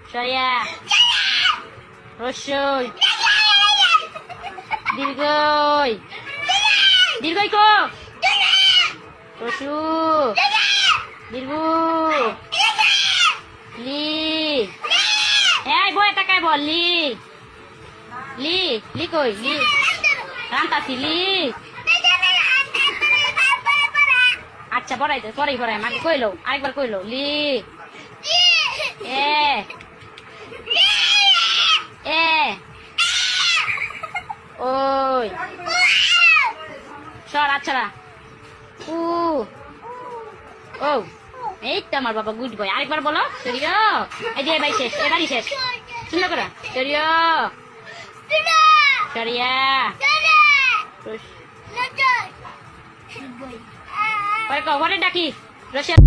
সরিয়া রসই দীর্ঘই দীর্ঘই কো রসু দীর্ঘ লি এই বই তাকাই বল লি লি লি কই লি রান্তাছি লি আচ্ছা পড়াই দে পড়াই পড়াই মাকে কইলো আরেকবার কইলো লি এ এ ওই সর আচ্ছা উ ও এই তো আমার বাবা গুড বয় আরেকবার বলো সরিয়া এই যে ভাই শেষ এবারই শেষ সুন্দর করে সরিয়া সরিয়া ঘরে ডাকি রসিয়া